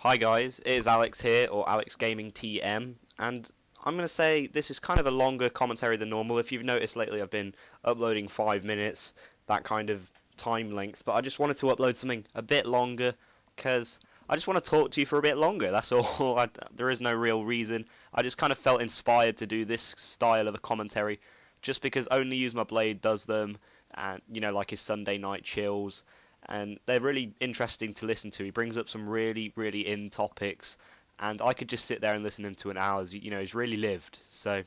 Hi guys, it is Alex here, or AlexGamingTM, and I'm going to say this is kind of a longer commentary than normal. If you've noticed lately, I've been uploading 5 minutes, that kind of time length, but I just wanted to upload something a bit longer, because I just want to talk to you for a bit longer, that's all. There is no real reason. I just kind of felt inspired to do this style of a commentary, just because Only Use My Blade does them, and, like his Sunday night chills, and they're really interesting to listen to. He brings up some really, really in topics, and I could just sit there and listen to him to an hour. He's really lived. So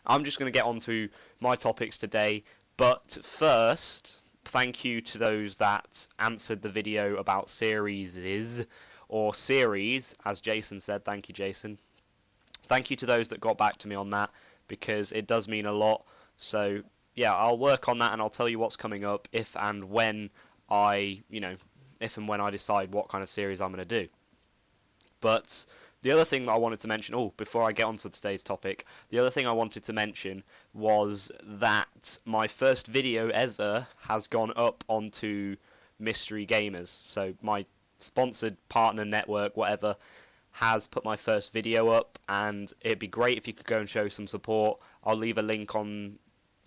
I'm just going to get on to my topics today, but first, thank you to those that answered the video about series, as Jason said. Thank you, Jason. Thank you to those that got back to me on that, because it does mean a lot. So yeah, I'll work on that, and I'll tell you what's coming up if and when I decide what kind of series I'm going to do. But the other thing that I wanted to mention, before I get on to today's topic, the other thing I wanted to mention was that my first video ever has gone up onto Mystery Gamers. So my sponsored partner network, whatever, has put my first video up, and it'd be great if you could go and show some support. I'll leave a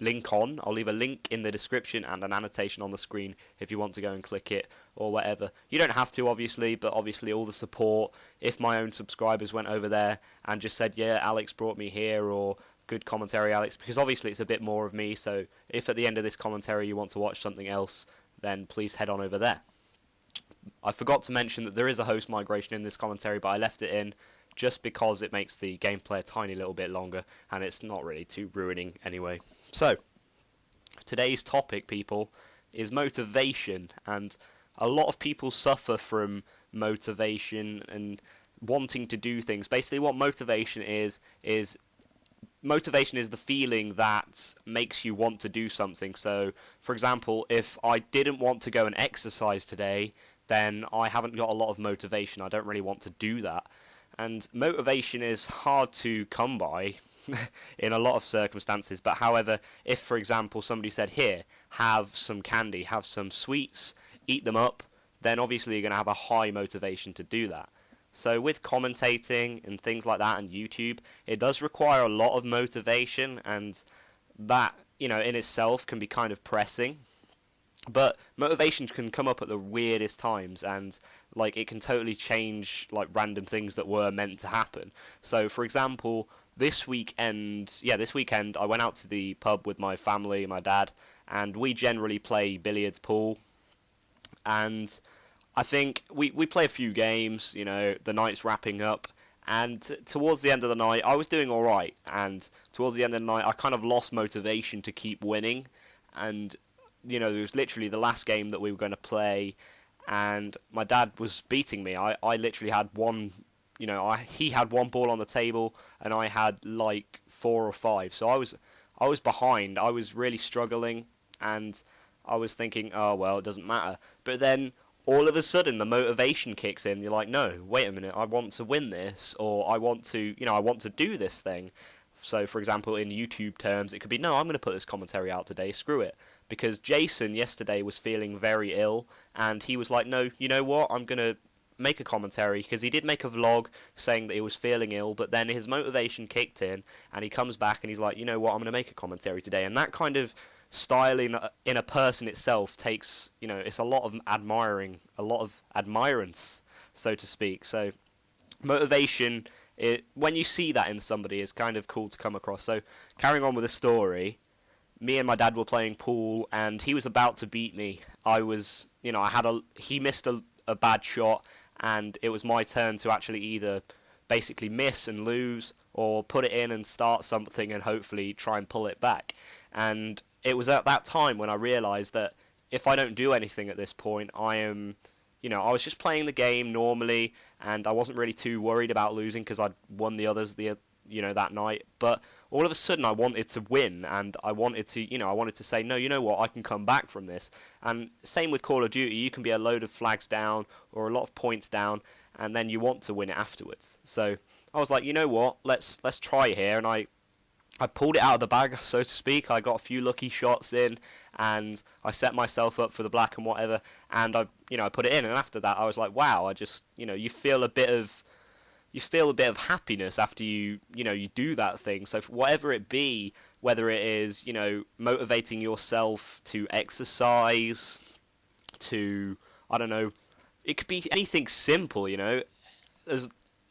I'll leave a link in the description and an annotation on the screen if you want to go and click it or whatever. You don't have to, obviously, but obviously all the support, if my own subscribers went over there and just said, yeah, Alex brought me here, or good commentary, Alex, because obviously it's a bit more of me, so if at the end of this commentary you want to watch something else, then please head on over there. I forgot to mention that there is a host migration in this commentary, but I left it in just because it makes the gameplay a tiny little bit longer, and it's not really too ruining anyway. So, today's topic, people, is motivation, and a lot of people suffer from motivation and wanting to do things. Basically, what motivation is motivation is the feeling that makes you want to do something. So, for example, if I didn't want to go and exercise today, then I haven't got a lot of motivation. I don't really want to do that. And motivation is hard to come by in a lot of circumstances, but however, if for example somebody said, here, have some candy, have some sweets, eat them up, then obviously you're going to have a high motivation to do that. So with commentating and things like that and YouTube, it does require a lot of motivation, and that, in itself can be kind of pressing. But motivation can come up at the weirdest times, and it can totally change random things that were meant to happen. So for example, this weekend I went out to the pub with my family, my dad, and we generally play billiards, pool, and I think we play a few games, the night's wrapping up, and towards the end of the night I was doing alright, and towards the end of the night I kind of lost motivation to keep winning, and it was literally the last game that we were going to play, and my dad was beating me. I literally had one, he had one ball on the table, and I had 4 or 5. So I was behind. I was really struggling, and I was thinking, oh well, it doesn't matter. But then all of a sudden the motivation kicks in. You're like, no, wait a minute, I want to win this, or I want to do this thing. So, for example, in YouTube terms, it could be, no, I'm going to put this commentary out today, screw it. Because Jason yesterday was feeling very ill, and he was like, no, you know what, I'm going to make a commentary, because he did make a vlog saying that he was feeling ill, but then his motivation kicked in, and he comes back and he's like, you know what, I'm going to make a commentary today. And that kind of style in a person itself takes, it's a lot of admirance, so to speak. So, motivation, when you see that in somebody, is kind of cool to come across. So, carrying on with the story, me and my dad were playing pool, and he was about to beat me. He missed a bad shot, and it was my turn to actually either basically miss and lose, or put it in and start something and hopefully try and pull it back. And it was at that time when I realised that if I don't do anything at this point, I was just playing the game normally, and I wasn't really too worried about losing because I'd won the others that night. But all of a sudden I wanted to win, and I wanted to say, no, you know what, I can come back from this. And same with Call of Duty, you can be a load of flags down or a lot of points down, and then you want to win it afterwards. So I was like, you know what, let's try here, and I I pulled it out of the bag, so to speak. I got a few lucky shots in, and I set myself up for the black and whatever, and I put it in. And after that, I was like, wow, I just, you feel a bit of happiness after you do that thing. So whatever it be, whether it is motivating yourself to exercise, to, I don't know, it could be anything simple. As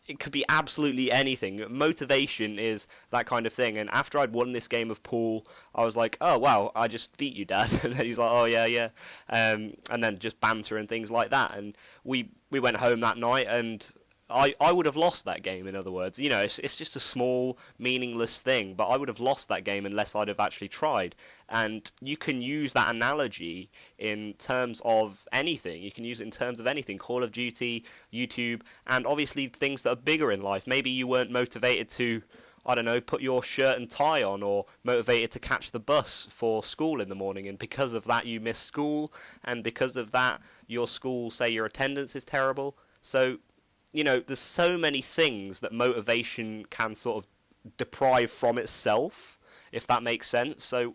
it could be absolutely anything. Motivation is that kind of thing. And after I'd won this game of pool, I was like, oh wow, I just beat you, Dad. And then he's like, oh yeah. And then just banter and things like that. And we went home that night, and I would have lost that game, in other words. It's just a small, meaningless thing, but I would have lost that game unless I'd have actually tried. And you can use that analogy in terms of anything. You can use it in terms of anything. Call of Duty, YouTube, and obviously things that are bigger in life. Maybe you weren't motivated to, I don't know, put your shirt and tie on, or motivated to catch the bus for school in the morning, and because of that you miss school, and because of that your school, say your attendance is terrible. So there's so many things that motivation can sort of deprive from itself, if that makes sense. So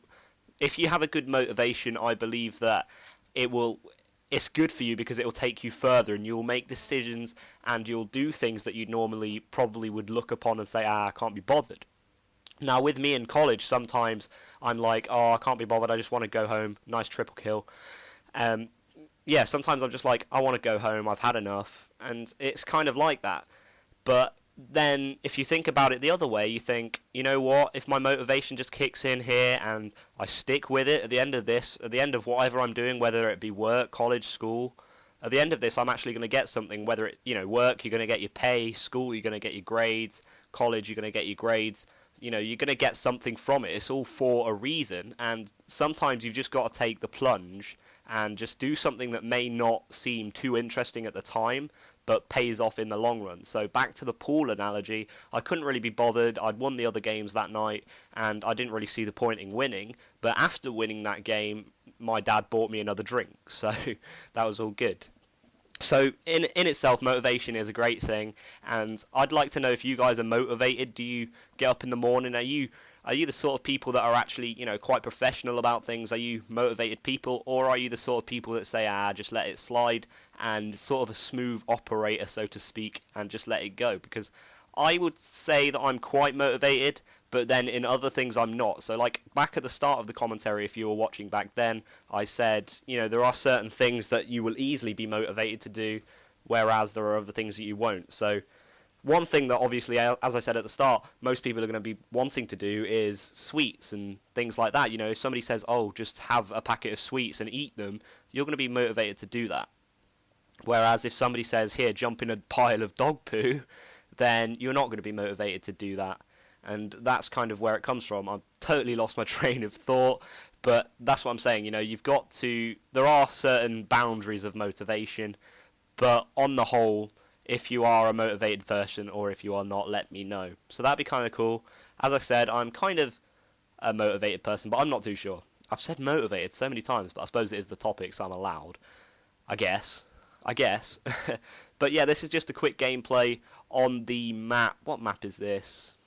if you have a good motivation, I believe that it's good for you, because it will take you further, and you'll make decisions and you'll do things that you normally probably would look upon and say, I can't be bothered. Now, with me in college, sometimes I'm like, oh, I can't be bothered, I just want to go home, nice triple kill. Yeah, sometimes I'm just like, I want to go home, I've had enough, and it's kind of like that. But then, if you think about it the other way, you think, you know what, if my motivation just kicks in here, and I stick with it at the end of this, at the end of whatever I'm doing, whether it be work, college, school, at the end of this, I'm actually going to get something, whether it, work, you're going to get your pay, school, you're going to get your grades, college, you're going to get your grades, you're going to get something from it. It's all for a reason, and sometimes you've just got to take the plunge and just do something that may not seem too interesting at the time, but pays off in the long run. So back to the pool analogy, I couldn't really be bothered. I'd won the other games that night, and I didn't really see the point in winning. But after winning that game, my dad bought me another drink, so that was all good. So in itself, motivation is a great thing, and I'd like to know if you guys are motivated. Do you get up in the morning? Are you the sort of people that are actually, quite professional about things? Are you motivated people, or are you the sort of people that say, just let it slide, and sort of a smooth operator, so to speak, and just let it go? Because I would say that I'm quite motivated, but then in other things I'm not. So like back at the start of the commentary, if you were watching back then, I said, there are certain things that you will easily be motivated to do, whereas there are other things that you won't. So one thing that obviously, as I said at the start, most people are going to be wanting to do is sweets and things like that. If somebody says, oh, just have a packet of sweets and eat them, you're going to be motivated to do that. Whereas if somebody says, here, jump in a pile of dog poo, then you're not going to be motivated to do that. And that's kind of where it comes from. I've totally lost my train of thought, but that's what I'm saying. You've got to, there are certain boundaries of motivation, but on the whole, if you are a motivated person or if you are not, let me know. So that'd be kind of cool. As I said, I'm kind of a motivated person, but I'm not too sure. I've said motivated so many times, but I suppose it is the topic, so I'm allowed. I guess. But yeah, this is just a quick gameplay on the map. What map is this?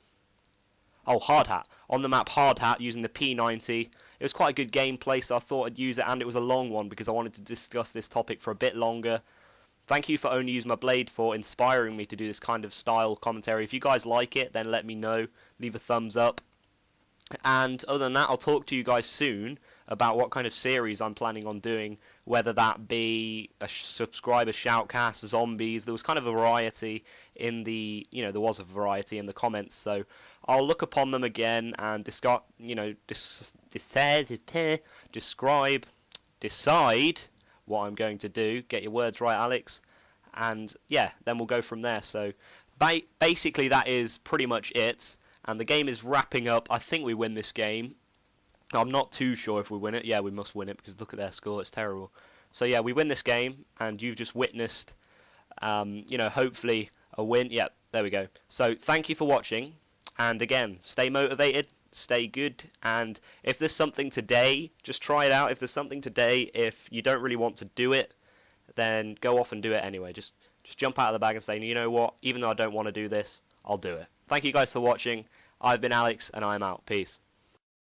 Oh, Hard Hat. On the map Hard Hat, using the P90. It was quite a good gameplay, so I thought I'd use it, and it was a long one because I wanted to discuss this topic for a bit longer. Thank you for Only Use My Blade for inspiring me to do this kind of style commentary. If you guys like it, then let me know. Leave a thumbs up. And other than that, I'll talk to you guys soon about what kind of series I'm planning on doing, whether that be a subscriber shoutcast, zombies. There was kind of a variety in the, there was a variety in the comments, so I'll look upon them again and decide what I'm going to do. Get your words right, Alex. And yeah, then we'll go from there. So basically that is pretty much it. And the game is wrapping up. I think we win this game. I'm not too sure if we win it. Yeah, we must win it because look at their score. It's terrible. So yeah, we win this game, and you've just witnessed, hopefully a win. Yeah, there we go. So thank you for watching. And again, stay motivated, stay good. And if there's something today, just try it out. If there's something today, if you don't really want to do it, then go off and do it anyway. Just jump out of the bag and say, you know what? Even though I don't want to do this, I'll do it. Thank you guys for watching. I've been Alex, and I'm out. Peace.